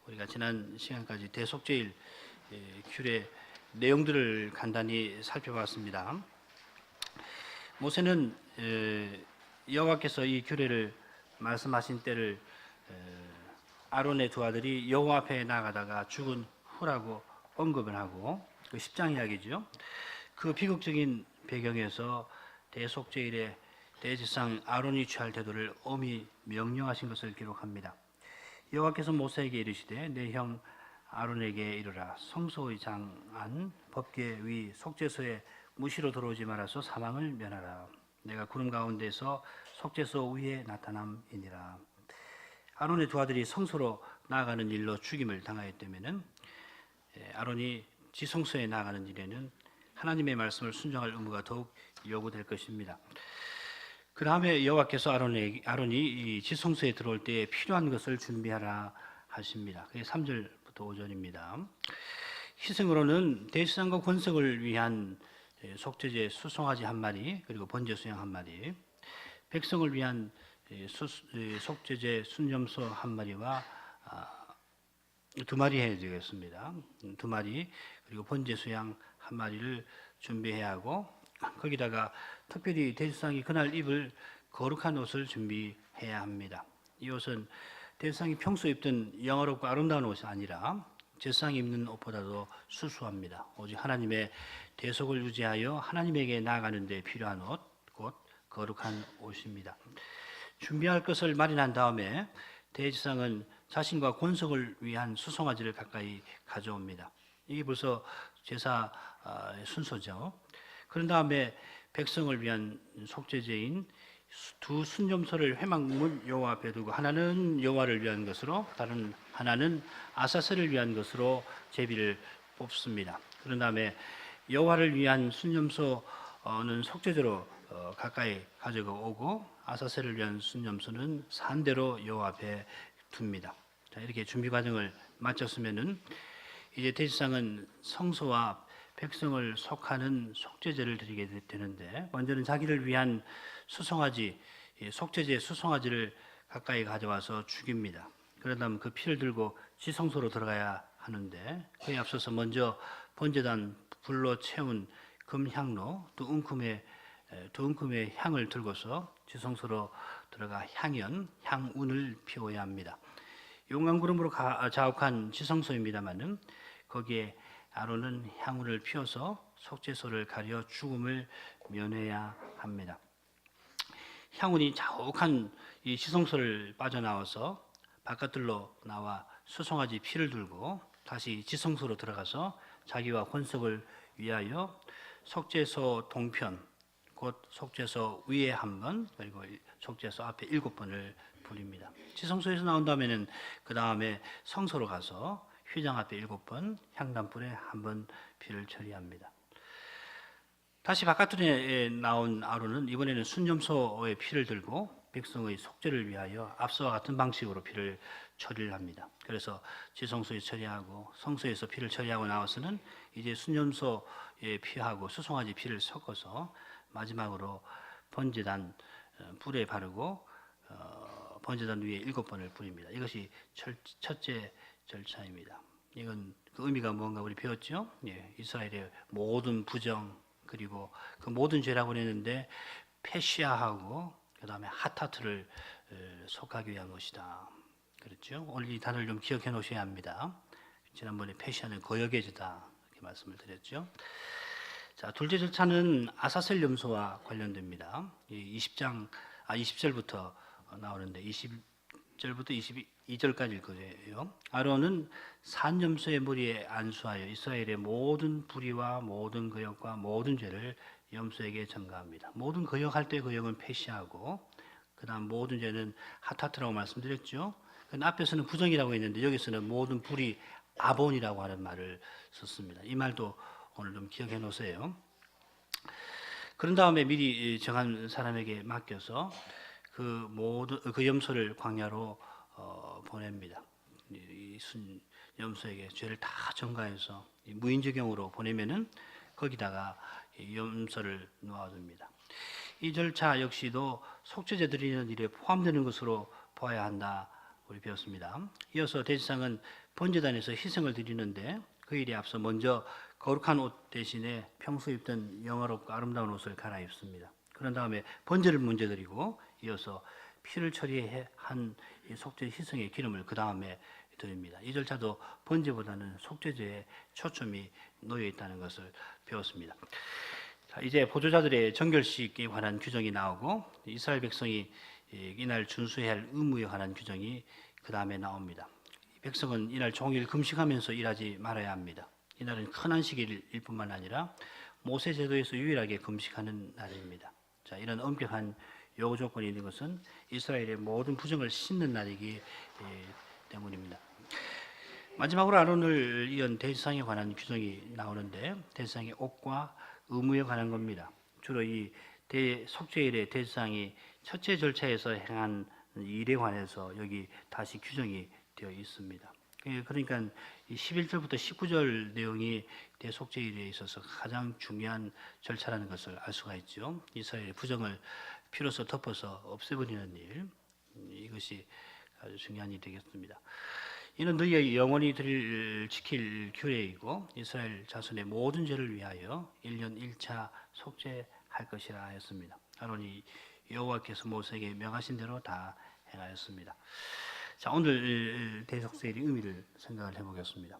우리가 지난 시간까지 대속죄일 규례 내용들을 간단히 살펴봤습니다. 모세는 여호와께서 이 규례를 말씀하신 때를 아론의 두 아들이 여호와 앞에 나가다가 죽은 후라고 언급을 하고 그 10장 이야기죠. 그 비극적인 배경에서 대속죄일에 대제사장 아론이 취할 태도를 엄히 명령하신 것을 기록합니다. 여호와께서 모세에게 이르시되 내 형 아론에게 이르라. 성소의 장안 법궤 위 속죄소에 무시로 들어오지 말아서 사망을 면하라. 내가 구름 가운데서 속죄소 위에 나타남이니라. 아론의 두 아들이 성소로 나아가는 일로 죽임을 당하였다면은 아론이 지성소에 나아가는 일에는 하나님의 말씀을 순종할 의무가 더욱 요구될 것입니다. 그 다음에 여호와께서 아론이 이 지성소에 들어올 때에 필요한 것을 준비하라 하십니다. 그게 3절부터 5절입니다. 희생으로는 대제사장과 권석을 위한 속죄제 수송아지 한 마리, 그리고 번제 수양 한 마리, 백성을 위한 속죄제 순염소 한 마리와 두 마리 해야 되겠습니다. 두 마리, 그리고 번제 수양 한 마리를 준비해야 하고, 거기다가 특별히 대제사장이 그날 입을 거룩한 옷을 준비해야 합니다. 이 옷은 대제사장이 평소에 입던 영화롭고 아름다운 옷이 아니라 제사장이 입는 옷보다도 수수합니다. 오직 하나님의 대속을 유지하여 하나님에게 나아가는 데 필요한 옷, 곧 거룩한 옷입니다. 준비할 것을 마련한 다음에 대제사장은 자신과 권속을 위한 수송아지를 가까이 가져옵니다. 이게 벌써 제사 순서죠. 그런 다음에 백성을 위한 속죄제인 두 순염소를 회막문 여호와 앞에 두고 하나는 여호와를 위한 것으로 다른 하나는 아사셀을 위한 것으로 제비를 뽑습니다. 그런 다음에 여호와를 위한 순염소는 속죄제로 가까이 가져가 오고 아사셀을 위한 순염소는 산대로 여호와 앞에 둡니다. 자, 이렇게 준비 과정을 마쳤으면은 이제 대제사장은 성소와 백성을 속하는 속죄제를 드리게 되는데, 먼저는 자기를 위한 수송아지, 속죄제 수송아지를 가까이 가져와서 죽입니다. 그런 다음 그 피를 들고 지성소로 들어가야 하는데, 그에 앞서서 먼저 번제단 불로 채운 금향로 두 움큼의 향을 들고서 지성소로 들어가 향운을 피워야 합니다. 용광구름으로 자욱한 지성소입니다마는 거기에 아론은 향후를 피워서 속죄소를 가려 죽음을 면해야 합니다. 향운이 자욱한 이 지성소를 빠져나와서 바깥들로 나와 수송아지 피를 들고 다시 지성소로 들어가서 자기와 권속을 위하여 속죄소 동편, 곧 속죄소 위에 한 번, 그리고 속죄소 앞에 7번을 부립니다. 지성소에서 나온 다음에는 그 다음에 성소로 가서 휘장 앞에 7번, 향단불에 한 번 피를 처리합니다. 다시 바깥에 나온 아론은 이번에는 순염소의 피를 들고 백성의 속죄를 위하여 앞서와 같은 방식으로 피를 처리를 합니다. 그래서 지성소에 처리하고 성소에서 피를 처리하고 나와서는 이제 순염소의 피하고 수송아지 피를 섞어서 마지막으로 번제단 불에 바르고 번제단 위에 7번을 뿌립니다. 이것이 첫째 절차입니다. 이건 그 의미가 뭔가 우리 배웠죠? 예, 이스라엘의 모든 부정 그리고 그 모든 죄라고 했는데 페시아하고 그 다음에 하타트를 속하기 위한 것이다. 그렇죠? 오늘 이 단어를 좀 기억해 놓으셔야 합니다. 지난번에 페시아는 거역의 죄다 이렇게 말씀을 드렸죠. 자, 둘째 절차는 아사셀 염소와 관련됩니다. 20절부터 나오는데 20절부터 22절까지일 거예요. 아론은 산염소의 머리에 안수하여 이스라엘의 모든 불의와 모든 거역과 모든 죄를 염소에게 전가합니다. 모든 거역할 때 거역은 페시하고 그 다음 모든 죄는 하타트라고 말씀드렸죠. 앞에서는 부정이라고 했는데 여기서는 모든 불의 아본이라고 하는 말을 썼습니다. 이 말도 오늘 좀 기억해 놓으세요. 그런 다음에 미리 정한 사람에게 맡겨서 그 염소를 광야로 보냅니다. 이 염소에게 죄를 다 전가해서 무인적용으로 보내면은 거기다가 염소를 놓아줍니다. 이 절차 역시도 속죄제 드리는 일에 포함되는 것으로 보아야 한다 우리 배웠습니다. 이어서 대제사장은 번제단에서 희생을 드리는데 그 일에 앞서 먼저 거룩한 옷 대신에 평소 입던 영화롭고 아름다운 옷을 갈아입습니다. 그런 다음에 번제를 먼저 드리고 이어서 피를 처리한 속죄 희생의 기름을 그 다음에 드립니다. 이 절차도 번제보다는 속죄제에 초점이 놓여 있다는 것을 배웠습니다. 자, 이제 보조자들의 정결식에 관한 규정이 나오고 이스라엘 백성이 이날 준수해야 할 의무에 관한 규정이 그 다음에 나옵니다. 백성은 이날 종일 금식하면서 일하지 말아야 합니다. 이날은 큰 안식일 뿐만 아니라 모세 제도에서 유일하게 금식하는 날입니다. 자, 이런 엄격한 요구 조건이 있는 것은 이스라엘의 모든 부정을 씻는 날이기 때문입니다. 마지막으로 아론을 이은 대제사장에 관한 규정이 나오는데 대제사장의 옷과 의무에 관한 겁니다. 주로 이 속죄일에 대제사장이 첫째 절차에서 행한 일에 관해서 여기 다시 규정이 되어 있습니다. 그러니까 11절부터 19절 내용이 대속죄일에 있어서 가장 중요한 절차라는 것을 알 수가 있죠. 이스라엘의 부정을 피로써 덮어서 없애버리는 일, 이것이 아주 중요한 일이 되겠습니다. 이는 너희의 영원히 지킬 규례이고 이스라엘 자손의 모든 죄를 위하여 1년 1차 속죄할 것이라 하였습니다. 아론이 여호와께서 모세에게 명하신 대로 다 행하였습니다. 자, 오늘 대속죄일의 의미를 생각을 해보겠습니다.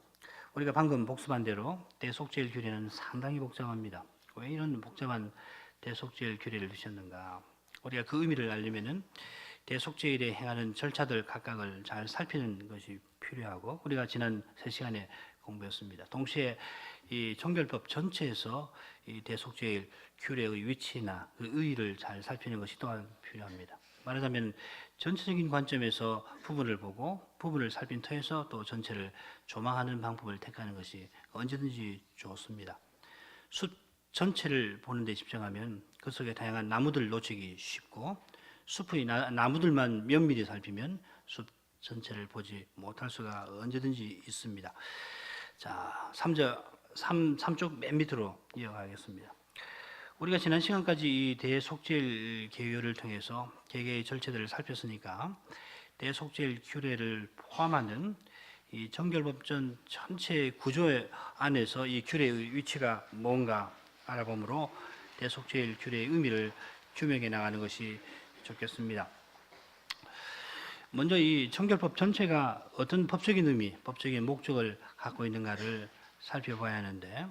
우리가 방금 복습한 대로 대속죄일 규례는 상당히 복잡합니다. 왜 이런 복잡한 대속죄일 규례를 두셨는가? 우리가 그 의미를 알려면은 대속죄일에 행하는 절차들 각각을 잘 살피는 것이 필요하고 우리가 지난 3시간에 공부했습니다. 동시에 이 정결법 전체에서 이 대속죄일 규례의 위치나 그 의의를 잘 살피는 것이 또한 필요합니다. 말하자면 전체적인 관점에서 부분을 보고 부분을 살핀 터에서 또 전체를 조망하는 방법을 택하는 것이 언제든지 좋습니다. 숲 전체를 보는 데 집중하면 그 속에 다양한 나무들을 놓치기 쉽고 숲의 나무들만 면밀히 살피면 숲 전체를 보지 못할 수가 언제든지 있습니다. 자, 3쪽 맨 밑으로 이어가겠습니다. 우리가 지난 시간까지 이 대속죄일 계율을 통해서 개개의 절차들을 살폈으니까 대속죄일 규례를 포함하는 이 정결법전 전체 구조 안에서 이 규례의 위치가 뭔가 알아보므로 대속죄일 규례의 의미를 규명해 나가는 것이 좋겠습니다. 먼저 이 정결법 전체가 어떤 법적인 의미, 법적인 목적을 갖고 있는가를 살펴봐야 하는데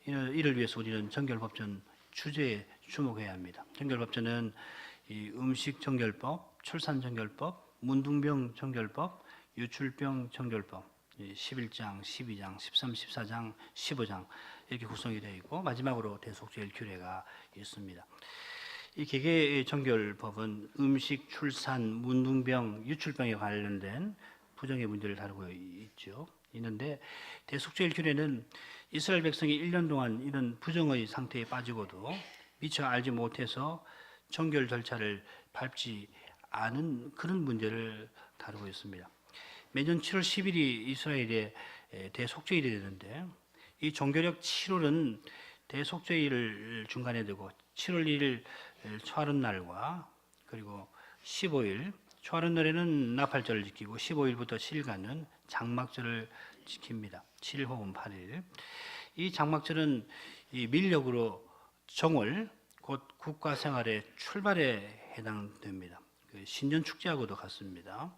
이를 위해서 우리는 정결법전 주제에 주목해야 합니다. 정결법전은 이 음식 정결법, 출산 정결법, 문둥병 정결법, 유출병 정결법, 11장, 12장, 13, 14장, 15장 이렇게 구성이 되어 있고 마지막으로 대속죄일 규례가 있습니다. 이 개개의 정결법은 음식, 출산, 문둥병, 유출병에 관련된 부정의 문제를 다루고 있죠. 있는데 대속죄일 규례는 이스라엘 백성이 1년 동안 이런 부정의 상태에 빠지고도 미처 알지 못해서 정결 절차를 밟지 않은 그런 문제를 다루고 있습니다. 매년 7월 10일이 이스라엘의 대속죄일이 되는데 이 종교력 7월은 대속죄일을 중간에 두고 7월 1일 초하룻날과 그리고 15일 초하룻날에는 나팔절을 지키고 15일부터 7일간은 장막절을 지킵니다. 7일 혹은 8일. 이 장막절은 이 밀력으로 정월 곧 국가생활의 출발에 해당됩니다. 신년 축제하고도 같습니다.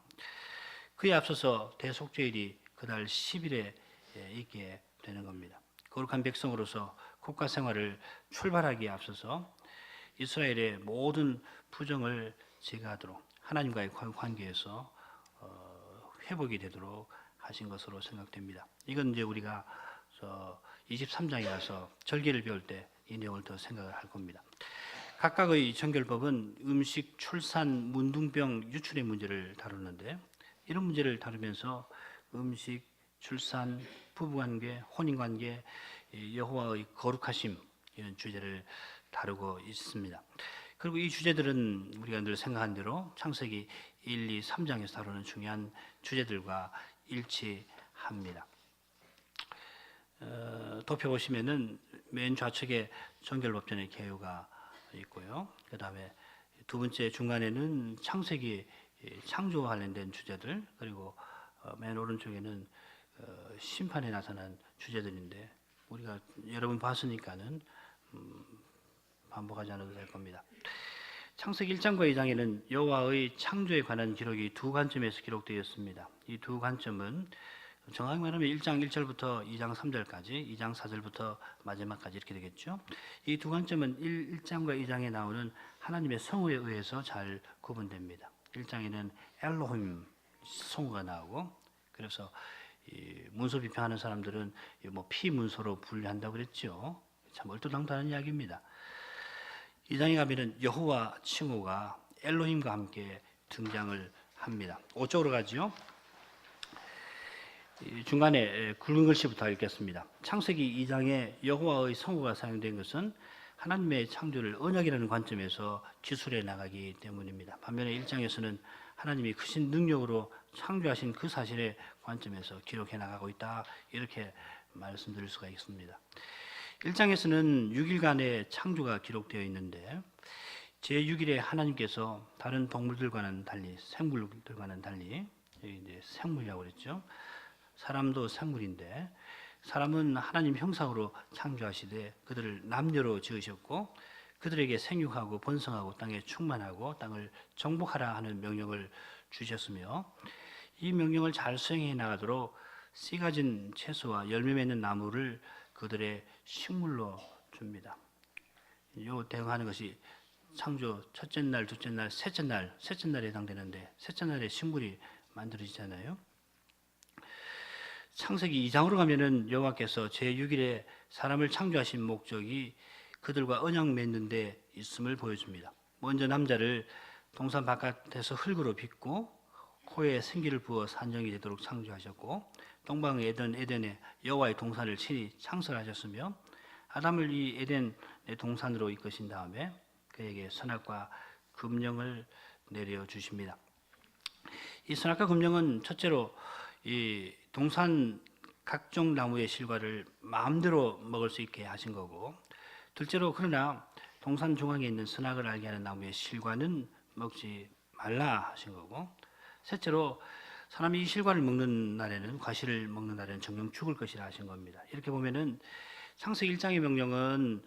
그에 앞서서 대속죄일이 그달 10일에 있게 되는 겁니다. 거룩한 백성으로서 국가생활을 출발하기에 앞서서 이스라엘의 모든 부정을 제거하도록 하나님과의 관계에서 회복이 되도록 하신 것으로 생각됩니다. 이건 이제 우리가 23장에 와서 절기를 배울 때 이 내용을 더 생각을 할 겁니다. 각각의 정결법은 음식, 출산, 문둥병, 유출의 문제를 다루는데 이런 문제를 다루면서 음식, 출산, 부부관계, 혼인관계, 여호와의 거룩하심 이런 주제를 다루고 있습니다. 그리고 이 주제들은 우리가 늘 생각한 대로 창세기 1, 2, 3장에서 다루는 중요한 주제들과 일치합니다. 덮여보시면은 맨 좌측에 정결법전의 개요가 있고요. 그 다음에 두 번째 중간에는 창세기 창조와 관련된 주제들, 그리고 맨 오른쪽에는 심판에 나타난 주제들인데 우리가 여러분 봤으니까는 반복하지 않아도 될 겁니다. 창세기 1장과 2장에는 여호와의 창조에 관한 기록이 두 관점에서 기록되어 있습니다. 이 두 관점은 정확히 말하면 1장 1절부터 2장 3절까지, 2장 4절부터 마지막까지 이렇게 되겠죠. 이 두 관점은 1장과 2장에 나오는 하나님의 성호에 의해서 잘 구분됩니다. 1장에는 엘로힘 성호가 나오고, 그래서 이 문서 비평하는 사람들은 뭐 피문서로 분류한다고 그랬죠. 참 얼토당토하는 이야기입니다. 2장에 가면은 여호와 칭호가 엘로힘과 함께 등장을 합니다. 5쪽으로 가죠. 중간에 굵은 글씨부터 읽겠습니다. 창세기 2장에 여호와의 성호가 사용된 것은 하나님의 창조를 언약이라는 관점에서 기술해 나가기 때문입니다. 반면에 1장에서는 하나님이 크신 능력으로 창조하신 그 사실의 관점에서 기록해 나가고 있다, 이렇게 말씀드릴 수가 있습니다. 1장에서는 6일간의 창조가 기록되어 있는데 제6일에 하나님께서 다른 동물들과는 달리, 생물들과는 달리, 이제 생물이라고 그랬죠. 사람도 생물인데 사람은 하나님 형상으로 창조하시되 그들을 남녀로 지으셨고 그들에게 생육하고 번성하고 땅에 충만하고 땅을 정복하라 하는 명령을 주셨으며 이 명령을 잘 수행해 나가도록 씨 가진 채소와 열매 맺는 나무를 그들의 식물로 줍니다. 요 대응하는 것이 창조 첫째 날, 둘째 날, 셋째 날에 해당되는데 셋째 날에 식물이 만들어지잖아요. 창세기 2장으로 가면은 여호와께서 제6일에 사람을 창조하신 목적이 그들과 언약 맺는 데 있음을 보여줍니다. 먼저 남자를 동산 바깥에서 흙으로 빚고 코에 생기를 부어 산정이 되도록 창조하셨고 동방 에덴에 여호와의 동산을 친히 창설하셨으며 아담을 이 에덴의 동산으로 이끄신 다음에 그에게 선악과 금령을 내려 주십니다. 이 선악과 금령은 첫째로 이 동산 각종 나무의 실과를 마음대로 먹을 수 있게 하신 거고, 둘째로 그러나 동산 중앙에 있는 선악을 알게 하는 나무의 실과는 먹지 말라 하신 거고, 셋째로 사람이 이 실과를 먹는 날에는, 과실을 먹는 날에는 정령 죽을 것이라 하신 겁니다. 이렇게 보면은 창세기 1장의 명령은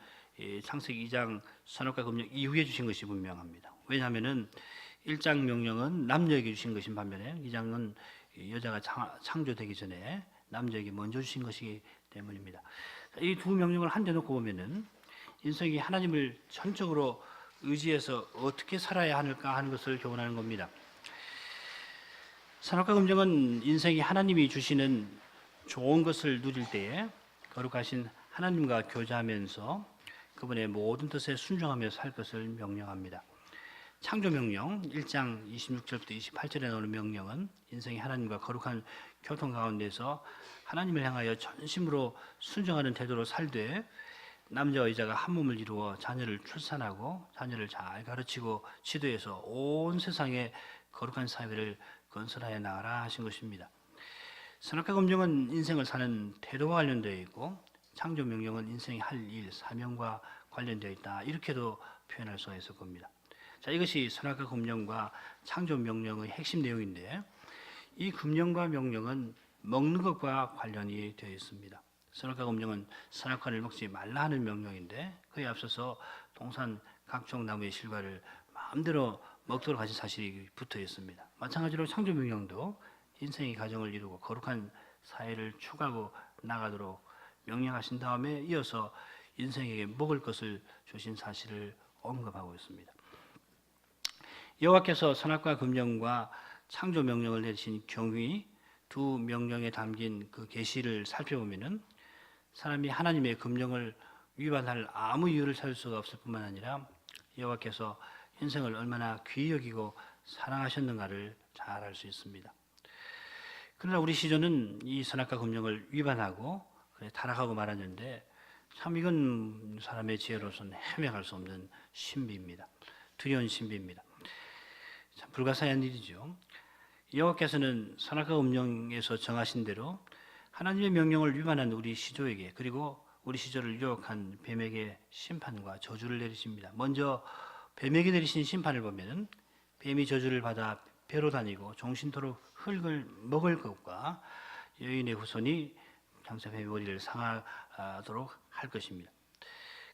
창세기 2장 선악과 금령 이후에 주신 것이 분명합니다. 왜냐하면은 1장 명령은 남녀에게 주신 것인 반면에 2장은 여자가 창조되기 전에 남자에게 먼저 주신 것이기 때문입니다. 이 두 명령을 한데 놓고 보면은 인생이 하나님을 전적으로 의지해서 어떻게 살아야 하는가 하는 것을 교훈하는 겁니다. 선악과 금령은 인생이 하나님이 주시는 좋은 것을 누릴 때에 거룩하신 하나님과 교제하면서 그분의 모든 뜻에 순종하며 살 것을 명령합니다. 창조 명령 1장 26절부터 28절에 나오는 명령은 인생이 하나님과 거룩한 교통 가운데서 하나님을 향하여 전심으로 순종하는 태도로 살되 남자와 여자가 한 몸을 이루어 자녀를 출산하고 자녀를 잘 가르치고 지도해서 온 세상에 거룩한 사회를 건설하여 나가라 하신 것입니다. 선악과 금령은 인생을 사는 태도와 관련되어 있고 창조 명령은 인생이 할 일, 사명과 관련되어 있다, 이렇게도 표현할 수가 있을 겁니다. 자, 이것이 선악과 금령과 창조 명령의 핵심 내용인데 이 금령과 명령은 먹는 것과 관련이 되어 있습니다. 선악과 금령은 선악과를 먹지 말라 하는 명령인데 그에 앞서서 동산 각종 나무의 실과를 마음대로 먹도록 하신 사실이 붙어 있습니다. 마찬가지로 창조 명령도 인생의 가정을 이루고 거룩한 사회를 추구하고 나가도록 명령하신 다음에 이어서 인생에게 먹을 것을 주신 사실을 언급하고 있습니다. 여호와께서 선악과 금령과 창조 명령을 내리신 경위 두 명령에 담긴 그 계시를 살펴보면은 사람이 하나님의 금령을 위반할 아무 이유를 찾을 수가 없을 뿐만 아니라 여호와께서 인생을 얼마나 귀히 여기고 사랑하셨는가를 잘 알 수 있습니다. 그러나 우리 시조는 이 선악과 금령을 위반하고 타락하고 말았는데 참 이건 사람의 지혜로서는 헤매갈 수 없는 신비입니다. 두려운 신비입니다. 참 불가사의한 일이죠. 여호와께서는 선악과 금령에서 정하신 대로 하나님의 명령을 위반한 우리 시조에게 그리고 우리 시조를 유혹한 뱀에게 심판과 저주를 내리십니다. 먼저 뱀에게 내리신 심판을 보면은 뱀이 저주를 받아 배로 다니고 종신토록 흙을 먹을 것과 여인의 후손이 장사뱀의 머리를 상하도록 할 것입니다.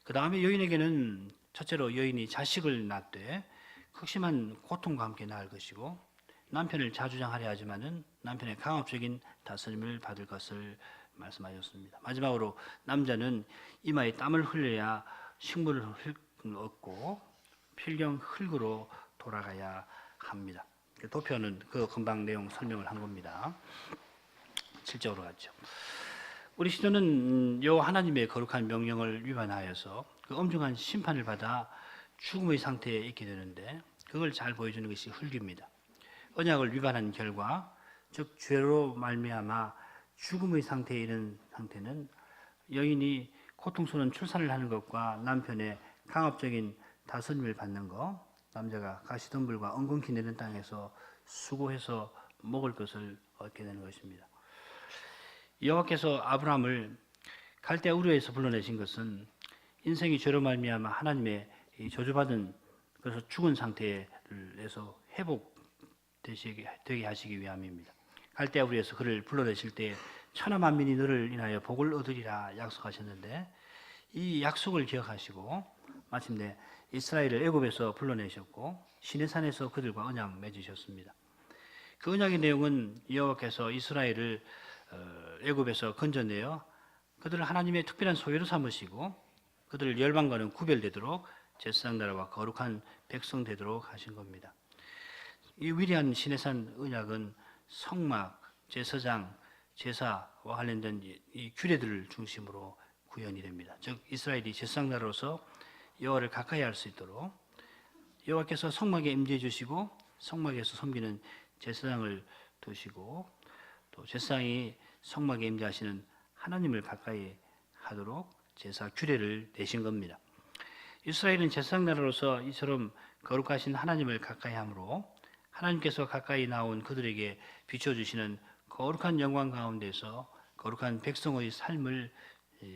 그 다음에 여인에게는 첫째로 여인이 자식을 낳되 극심한 고통과 함께 낳을 것이고 남편을 자주장하려 하지만은 남편의 강압적인 다스림을 받을 것을 말씀하셨습니다. 마지막으로 남자는 이마에 땀을 흘려야 식물을 얻고 필경 흙으로 돌아가야 합니다. 도표는 그 금방 내용 설명을 한 겁니다. 7절로 갔죠. 우리 시조는 여호와 하나님의 거룩한 명령을 위반하여서 그 엄중한 심판을 받아 죽음의 상태에 있게 되는데 그걸 잘 보여주는 것이 흙입니다. 언약을 위반한 결과 즉 죄로 말미암아 죽음의 상태에 있는 상태는 여인이 고통스러운 출산을 하는 것과 남편의 강압적인 다스림을 받는 것, 남자가 가시덤불과 엉겅퀴 내는 땅에서 수고해서 먹을 것을 얻게 되는 것입니다. 여호와께서 아브라함을 갈대아 우르에서 불러내신 것은 인생이 죄로 말미암아 하나님의 저주받은 그래서 죽은 상태에서 회복되게 하시기 위함입니다. 갈대아 우르에서 그를 불러내실 때 천하 만민이 너를 인하여 복을 얻으리라 약속하셨는데 이 약속을 기억하시고 마침내 이스라엘을 애굽에서 불러내셨고 시내산에서 그들과 언약 맺으셨습니다. 그 언약의 내용은 여호와께서 이스라엘을 애굽에서 건져내어 그들을 하나님의 특별한 소유로 삼으시고 그들을 열방과는 구별되도록 제사장 나라와 거룩한 백성 되도록 하신 겁니다. 이 위대한 시내산 언약은 성막, 제사장, 제사와 관련된 이 규례들을 중심으로 구현이 됩니다. 즉 이스라엘이 제사장 나라로서 여호와를 가까이 할 수 있도록 여호와께서 성막에 임재해 주시고 성막에서 섬기는 제사장을 두시고 또 제사장이 성막에 임재하시는 하나님을 가까이 하도록 제사 규례를 내신 겁니다. 이스라엘은 제사장 나라로서 이처럼 거룩하신 하나님을 가까이 함으로 하나님께서 가까이 나온 그들에게 비춰주시는 거룩한 영광 가운데서 거룩한 백성의 삶을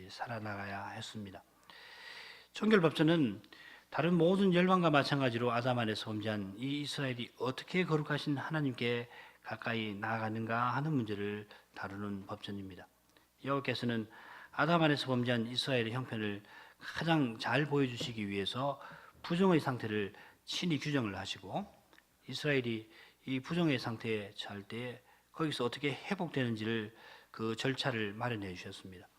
살아나가야 했습니다. 정결법전은 다른 모든 열방과 마찬가지로 아담 안에서 범죄한 이 이스라엘이 어떻게 거룩하신 하나님께 가까이 나아가는가 하는 문제를 다루는 법전입니다. 여호와께서는 아담 안에서 범죄한 이스라엘의 형편을 가장 잘 보여주시기 위해서 부정의 상태를 친히 규정을 하시고 이스라엘이 이 부정의 상태에 처할 때 거기서 어떻게 회복되는지를 그 절차를 마련해 주셨습니다.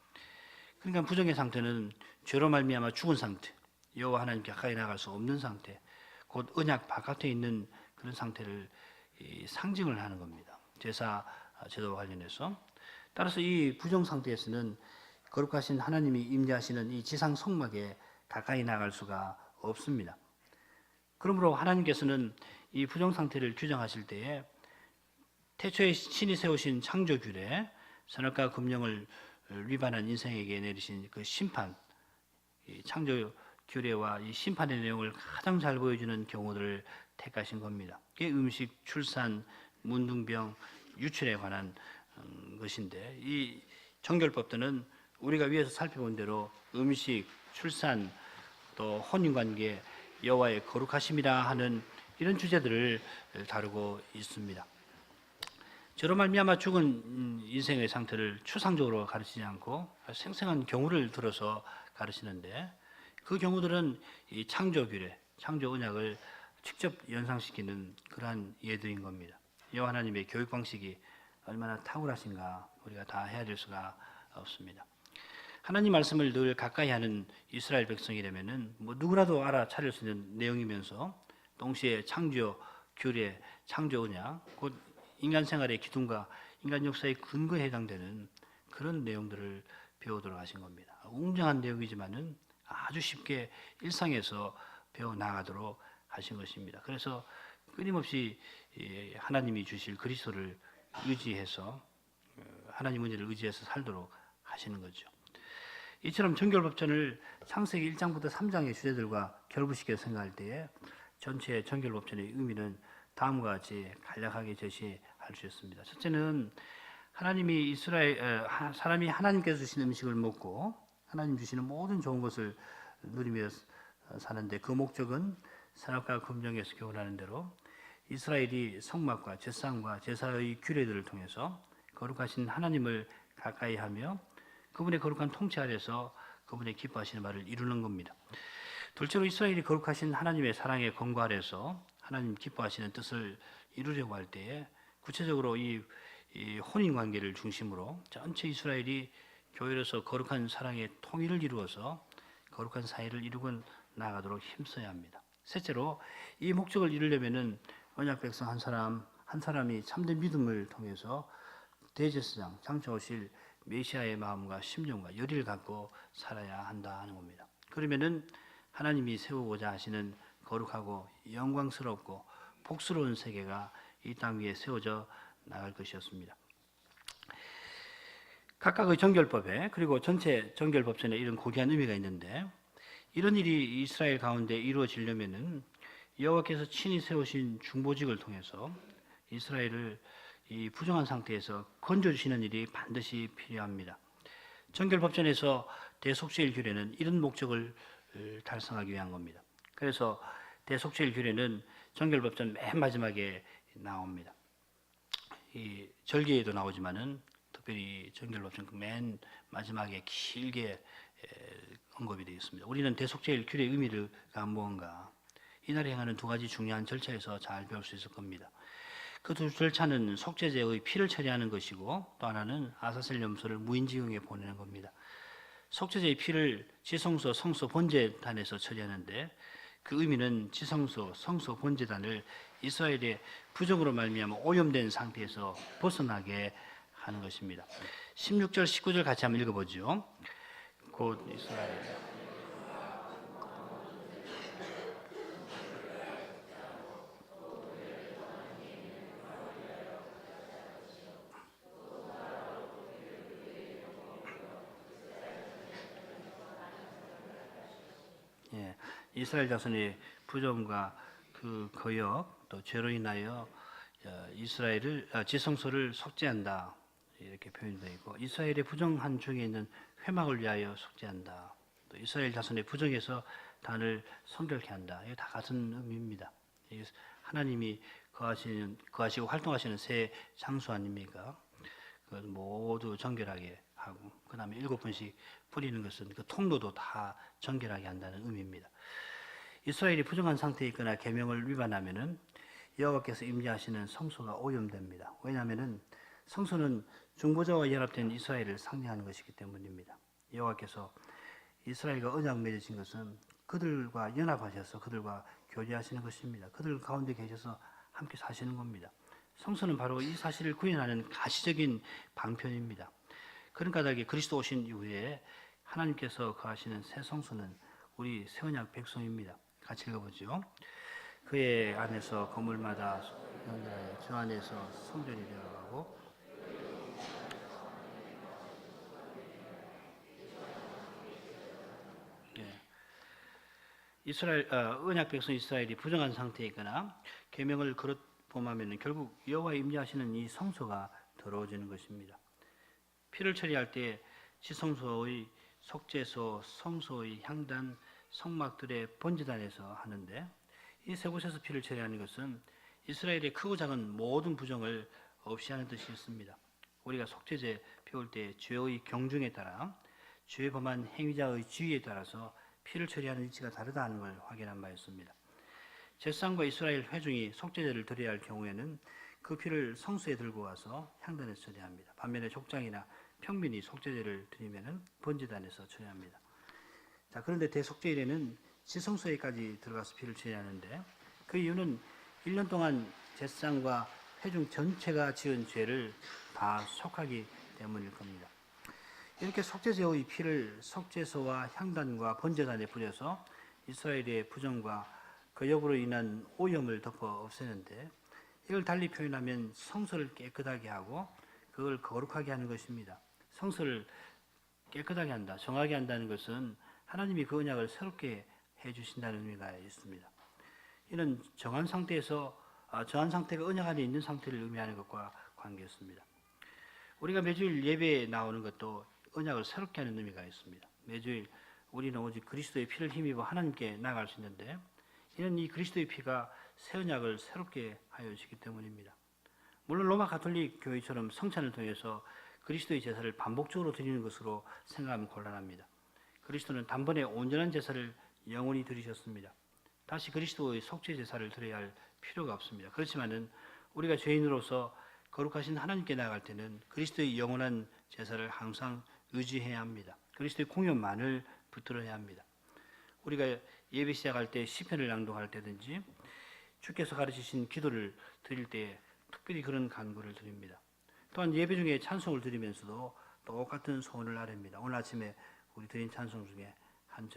그러니까 부정의 상태는 죄로 말미암아 죽은 상태, 여호와 하나님께 가까이 나갈 수 없는 상태, 곧 언약 바깥에 있는 그런 상태를 상징을 하는 겁니다. 제사 제도와 관련해서. 따라서 이 부정 상태에서는 거룩하신 하나님이 임재하시는 이 지상 성막에 가까이 나갈 수가 없습니다. 그러므로 하나님께서는 이 부정 상태를 규정하실 때에 태초에 신이 세우신 창조 규례, 선악과 금령을 위반한 인생에게 내리신 그 심판, 이 창조 규례와 이 심판의 내용을 가장 잘 보여주는 경우들을 택하신 겁니다. 이게 음식, 출산, 문둥병, 유출에 관한 것인데 이 정결법들은 우리가 위에서 살펴본 대로 음식, 출산, 또 혼인관계, 여호와의 거룩하심이라 하는 이런 주제들을 다루고 있습니다. 저로 말미암아 죽은 인생의 상태를 추상적으로 가르치지 않고 생생한 경우를 들어서 가르치는데 그 경우들은 이 창조 규례, 창조 언약을 직접 연상시키는 그러한 예들인 겁니다. 여호와 하나님의 교육 방식이 얼마나 탁월하신가 우리가 다 헤아릴 수가 없습니다. 하나님 말씀을 늘 가까이 하는 이스라엘 백성이라면은 누구라도 알아차릴 수 있는 내용이면서 동시에 창조 규례, 창조 언약, 곧 인간 생활의 기둥과 인간 역사의 근거에 해당되는 그런 내용들을 배우도록 하신 겁니다. 웅장한 내용이지만은 아주 쉽게 일상에서 배워 나가도록 하신 것입니다. 그래서 끊임없이 하나님이 주실 그리스도를 의지해서 하나님 은혜를 의지해서 살도록 하시는 거죠. 이처럼 정결법전을 창세기 1장부터 3장의 주제들과 결부시켜 생각할 때에 전체 정결법전의 의미는 다음과 같이 간략하게 제시할 수 있습니다. 첫째는 하나님이 사람이 하나님께서 주신 음식을 먹고 하나님 주시는 모든 좋은 것을 누리며 사는데 그 목적은 선악과 금령에서 교훈하는 대로 이스라엘이 성막과 제사장과 제사의 규례들을 통해서 거룩하신 하나님을 가까이 하며 그분의 거룩한 통치 아래서 그분의 기뻐하시는 말을 이루는 겁니다. 둘째로 이스라엘이 거룩하신 하나님의 사랑의 권고 아래서 하나님 기뻐하시는 뜻을 이루려고 할 때에 구체적으로 이 혼인 관계를 중심으로 전체 이스라엘이 교회로서 거룩한 사랑의 통일을 이루어서 거룩한 사회를 이루고 나아가도록 힘써야 합니다. 셋째로 이 목적을 이루려면은 언약 백성 한 사람이 참된 믿음을 통해서 대제사장 장차 오실 메시아의 마음과 심령과 열의를 갖고 살아야 한다 하는 겁니다. 그러면은 하나님이 세우고자 하시는 거룩하고 영광스럽고 복스러운 세계가 이 땅 위에 세워져 나갈 것이었습니다. 각각의 정결법에 그리고 전체 정결법전에 이런 고귀한 의미가 있는데 이런 일이 이스라엘 가운데 이루어지려면은 여호와께서 친히 세우신 중보직을 통해서 이스라엘을 이 부정한 상태에서 건져주시는 일이 반드시 필요합니다. 정결법전에서 대속죄일 규례는 이런 목적을 달성하기 위한 겁니다. 그래서 대속죄일 규례는 정결법전 맨 마지막에 나옵니다. 이 절기에도 나오지만은 특별히 정결법전 맨 마지막에 길게 언급이 되어 있습니다. 우리는 대속죄일 규례의 의미가 무언가 이날에 행하는 두 가지 중요한 절차에서 잘 배울 수 있을 겁니다. 그 두 절차는 속죄제의 피를 처리하는 것이고 또 하나는 아사셀 염소를 무인지경에 보내는 겁니다. 속죄제의 피를 지성소, 성소, 번제단에서 처리하는데 그 의미는 지성소, 성소, 번제단을 이스라엘의 부정으로 말미암아 오염된 상태에서 벗어나게 하는 것입니다. 16절, 19절 같이 한번 읽어보죠. 곧 이스라엘 이스라엘 자손의 부정과 그 거역 또 죄로 인하여 이스라엘을 지성소를 속죄한다 이렇게 표현되어 있고 이스라엘의 부정한 중에 있는 회막을 위하여 속죄한다. 또 이스라엘 자손의 부정에서 단을 성결케 한다. 이게 다 같은 의미입니다. 하나님이 거하시고 활동하시는 새 장소 아닙니까? 모두 정결하게 하고 그 다음에 7번씩 뿌리는 것은 그 통로도 다 정결하게 한다는 의미입니다. 이스라엘이 부정한 상태에 있거나 계명을 위반하면은 여호와께서 임재하시는 성소가 오염됩니다. 왜냐하면은 성소는 중보자와 연합된 이스라엘을 상징하는 것이기 때문입니다. 여호와께서 이스라엘과 언약 맺으신 것은 그들과 연합하셔서 그들과 교제하시는 것입니다. 그들 가운데 계셔서 함께 사시는 겁니다. 성소는 바로 이 사실을 구현하는 가시적인 방편입니다. 그런 까닭에 그리스도 오신 이후에 하나님께서 거하시는 새 성소는 우리 새 언약 백성입니다. 같이 읽어보죠. 그의 안에서 건물마다 주 안에서 성전이 되어가고 이스라엘 언약 백성 이스라엘이 부정한 상태에 있거나 계명을 그릇 범하면 결국 여호와 임재하시는 이 성소가 더러워지는 것입니다. 피를 처리할 때 지성소의 속죄소, 성소의 향단, 성막들의 번제단에서 하는데 이 세 곳에서 피를 처리하는 것은 이스라엘의 크고 작은 모든 부정을 없이 하는 뜻이 있습니다. 우리가 속죄제 피울 때 죄의 경중에 따라 죄 범한 행위자의 지위에 따라서 피를 처리하는 위치가 다르다는 걸 확인한 바 있습니다. 제사장과 이스라엘 회중이 속죄제를 드려야 할 경우에는 그 피를 성소에 들고 와서 향단에서 처리합니다. 반면에 족장이나 평민이 속죄제를 드리면은 번제단에서 처리합니다. 자, 그런데 대속죄일에는 지성소에까지 들어가서 피를 처리하는데 그 이유는 1년 동안 제사장과 회중 전체가 지은 죄를 다 속하기 때문일 겁니다. 이렇게 속죄제의 피를 속죄소와 향단과 번제단에 뿌려서 이스라엘의 부정과 거역으로 인한 오염을 덮어 없애는데 이걸 달리 표현하면 성소를 깨끗하게 하고 그걸 거룩하게 하는 것입니다. 성소를 깨끗하게 한다, 정하게 한다는 것은 하나님이 그 언약을 새롭게 해주신다는 의미가 있습니다. 이는 정한 상태가 언약 안에 있는 상태를 의미하는 것과 관계있습니다. 우리가 매주일 예배에 나오는 것도 언약을 새롭게 하는 의미가 있습니다. 매주일 우리는 오직 그리스도의 피를 힘입어 하나님께 나아갈 수 있는데 이는 이 그리스도의 피가 새 언약을 새롭게 하여 주시기 때문입니다. 물론 로마 가톨릭 교회처럼 성찬을 통해서 그리스도의 제사를 반복적으로 드리는 것으로 생각하면 곤란합니다. 그리스도는 단번에 온전한 제사를 영원히 드리셨습니다. 다시 그리스도의 속죄 제사를 드려야 할 필요가 없습니다. 그렇지만은 우리가 죄인으로서 거룩하신 하나님께 나아갈 때는 그리스도의 영원한 제사를 항상 의지해야 합니다. 그리스도의 공연만을 붙들어야 합니다. 우리가 예배 시작할 때 시편을 낭독할 때든지 주께서 가르치신 기도를 드릴 때 특별히 그런 간구를 드립니다. 또한 예배 중에 찬송을 드리면서도 똑같은 소원을 아뢰입니다. 오늘 아침에 우리 드린 찬송 중에 한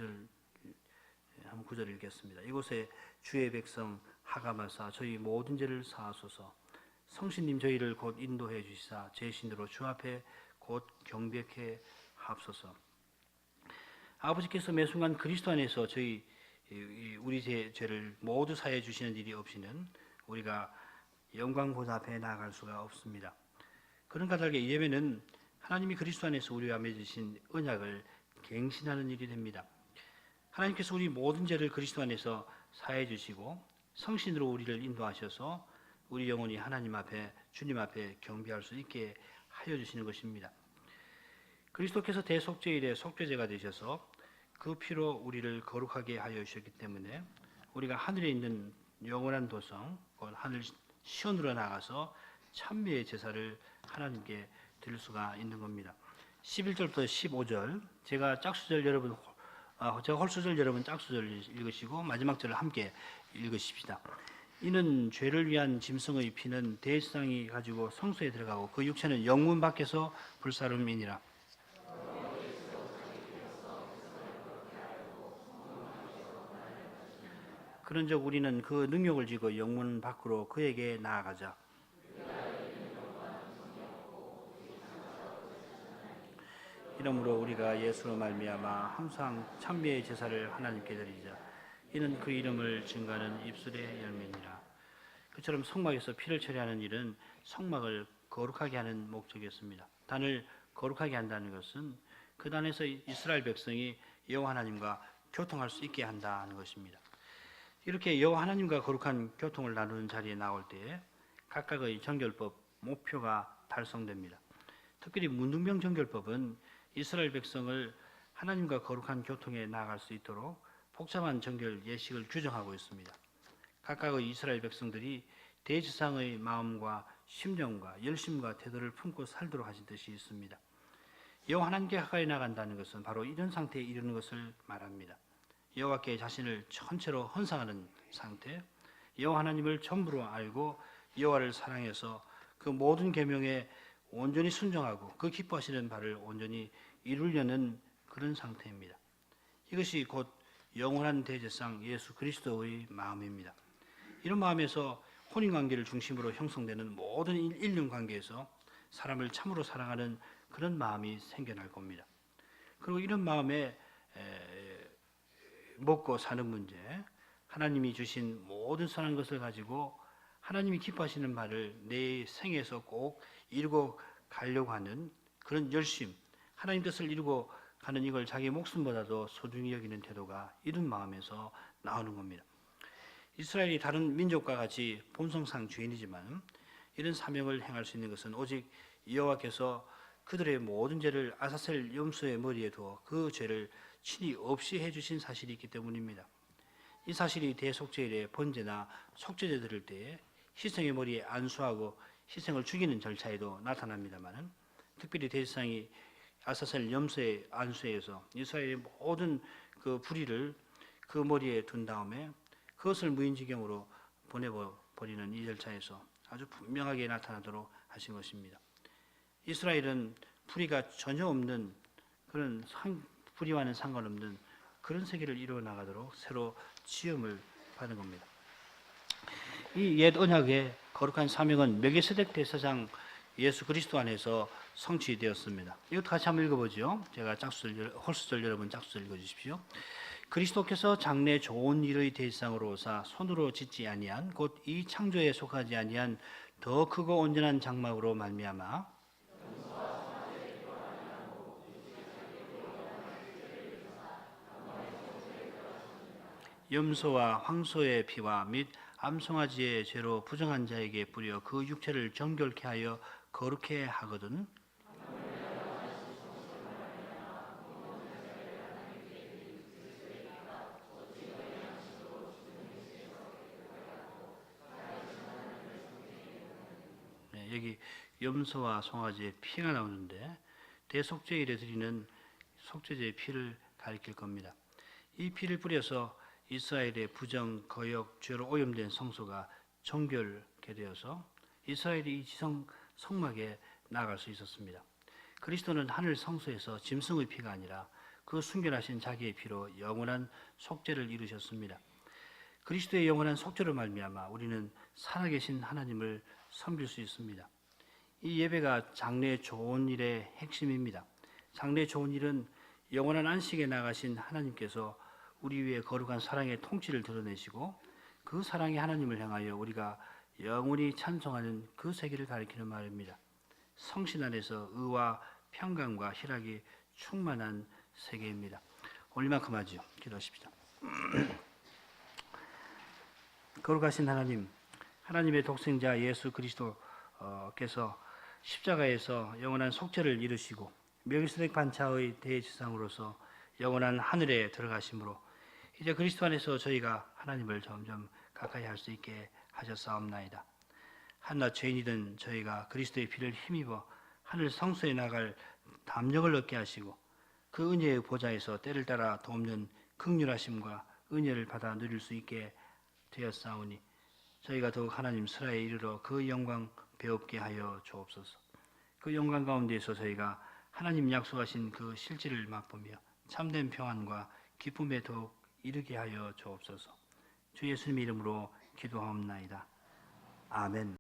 구절을 읽겠습니다. 이곳에 주의 백성 하가마사 저희 모든 죄를 사하소서. 성신님 저희를 곧 인도해 주시사 제 신으로 주 앞에 곧 경배케 하옵소서. 아버지께서 매 순간 그리스도 안에서 우리 죄를 모두 사해 주시는 일이 없이는 우리가 영광 보좌 앞에 나아갈 수가 없습니다. 그런가 달게 예배는 하나님이 그리스도 안에서 우리와 맺으신 언약을 갱신하는 일이 됩니다. 하나님께서 우리 모든 죄를 그리스도 안에서 사해 주시고 성신으로 우리를 인도하셔서 우리 영혼이 하나님 앞에 주님 앞에 경배할 수 있게 하여 주시는 것입니다. 그리스도께서 대속죄일에 속죄제가 되셔서 그 피로 우리를 거룩하게 하여 주셨기 때문에 우리가 하늘에 있는 영원한 도성 곧 하늘 시온으로 나가서 찬미의 제사를 하나님께 드릴 수가 있는 겁니다. 11절부터 15절 제가 홀수절 여러분 짝수절 읽으시고 마지막 절을 함께 읽으십시다. 이는 죄를 위한 짐승의 피는 대제사장이 가지고 성소에 들어가고 그 육체는 영문 밖에서 불사름이니라. 그런즉 우리는 그 능력을 지고 영문 밖으로 그에게 나아가자. 이러므로 우리가 예수로 말미암아 항상 찬미의 제사를 하나님께 드리자. 이는 그 이름을 증거하는 입술의 열매니라. 그처럼 성막에서 피를 처리하는 일은 성막을 거룩하게 하는 목적이었습니다. 단을 거룩하게 한다는 것은 그 단에서 이스라엘 백성이 여호와 하나님과 교통할 수 있게 한다는 것입니다. 이렇게 여호와 하나님과 거룩한 교통을 나누는 자리에 나올 때에 각각의 정결법 목표가 달성됩니다. 특별히 문둥병 정결법은 이스라엘 백성을 하나님과 거룩한 교통에 나아갈 수 있도록 복잡한 정결 예식을 규정하고 있습니다. 각각의 이스라엘 백성들이 대제사장의 마음과 심정과 열심과 태도를 품고 살도록 하신 뜻이 있습니다. 여호와 하나님께 가까이 나간다는 것은 바로 이런 상태에 이르는 것을 말합니다. 여호와께 자신을 전체로 헌상하는 상태, 여호와 하나님을 전부로 알고 여호와를 사랑해서 그 모든 계명에 온전히 순종하고 그 기뻐하시는 바를 온전히 이루려는 그런 상태입니다. 이것이 곧 영원한 대제사장 예수 그리스도의 마음입니다. 이런 마음에서 혼인관계를 중심으로 형성되는 모든 인륜관계에서 사람을 참으로 사랑하는 그런 마음이 생겨날 겁니다. 그리고 이런 마음에 먹고 사는 문제, 하나님이 주신 모든 선한 것을 가지고 하나님이 기뻐하시는 바를 내 생에서 꼭 이루고 가려고 하는 그런 열심, 하나님 뜻을 이루고 가는 이걸 자기 목숨보다도 소중히 여기는 태도가 이런 마음에서 나오는 겁니다. 이스라엘이 다른 민족과 같이 본성상 죄인이지만 이런 사명을 행할 수 있는 것은 오직 여호와께서 그들의 모든 죄를 아사셀 염소의 머리에 두어 그 죄를 친히 없이 해주신 사실이 있기 때문입니다. 이 사실이 대속죄일에 번제나 속죄제 드릴 때에 희생의 머리에 안수하고 희생을 죽이는 절차에도 나타납니다만 특별히 대제사장이 아사셀 염소의 안수에서 이스라엘의 모든 그 불의를 그 머리에 둔 다음에 그것을 무인지경으로 보내버리는 이 절차에서 아주 분명하게 나타나도록 하신 것입니다. 이스라엘은 불의가 전혀 없는 그런 불의와는 상관없는 그런 세계를 이루어 나가도록 새로 지음을 받은 겁니다. 이 옛 언약의 거룩한 사명은 멜기세덱 대제사장 예수 그리스도 안에서 성취되었습니다. 이것도 같이 한번 읽어보죠. 제가 홀수절 여러분 짝수절 읽어주십시오. 그리스도께서 장래 좋은 일의 대제사장으로 오사 손으로 짓지 아니한 곧 이 창조에 속하지 아니한 더 크고 온전한 장막으로 말미암아 염소와 황소의 피와 및 암송아지의 죄로 부정한 자에게 뿌려 그 육체를 정결케 하여 거룩해 하거든. 네, 여기 염소와 송아지의 피가 나오는데 대속죄일에 드리는 속죄제의 피를 가리킬 겁니다. 이 피를 뿌려서 이스라엘의 부정, 거역, 죄로 오염된 성소가 정결케 되어서 이스라엘이 이 지성 성막에 나아갈 수 있었습니다. 그리스도는 하늘 성소에서 짐승의 피가 아니라 그 순결하신 자기의 피로 영원한 속죄를 이루셨습니다. 그리스도의 영원한 속죄로 말미암아 우리는 살아계신 하나님을 섬길 수 있습니다. 이 예배가 장래 좋은 일의 핵심입니다. 장래 좋은 일은 영원한 안식에 나가신 하나님께서 우리 위에 거룩한 사랑의 통치를 드러내시고 그 사랑의 하나님을 향하여 우리가 영원히 찬송하는 그 세계를 가리키는 말입니다. 성신 안에서 의와 평강과 희락이 충만한 세계입니다. 오늘만큼 하죠. 기도하십시다. 거룩하신 하나님, 하나님의 독생자 예수 그리스도께서 십자가에서 영원한 속죄를 이루시고 멜기세덱 반차의 대제사장으로서 영원한 하늘에 들어가심으로 이제 그리스도 안에서 저희가 하나님을 점점 가까이 할 수 있게 하셨사옵나이다. 한낱 죄인이든 저희가 그리스도의 피를 힘입어 하늘 성소에 나갈 담력을 얻게 하시고 그 은혜의 보좌에서 때를 따라 돕는 긍휼하심과 은혜를 받아 누릴 수 있게 되었사오니 저희가 더욱 하나님 슬하에 이르러 그 영광 배웁게 하여 주옵소서. 그 영광 가운데에서 저희가 하나님 약속하신 그 실질을 맛보며 참된 평안과 기쁨에 더욱 이르게 하여 주옵소서. 주 예수님의 이름으로 기도하옵나이다. 아멘.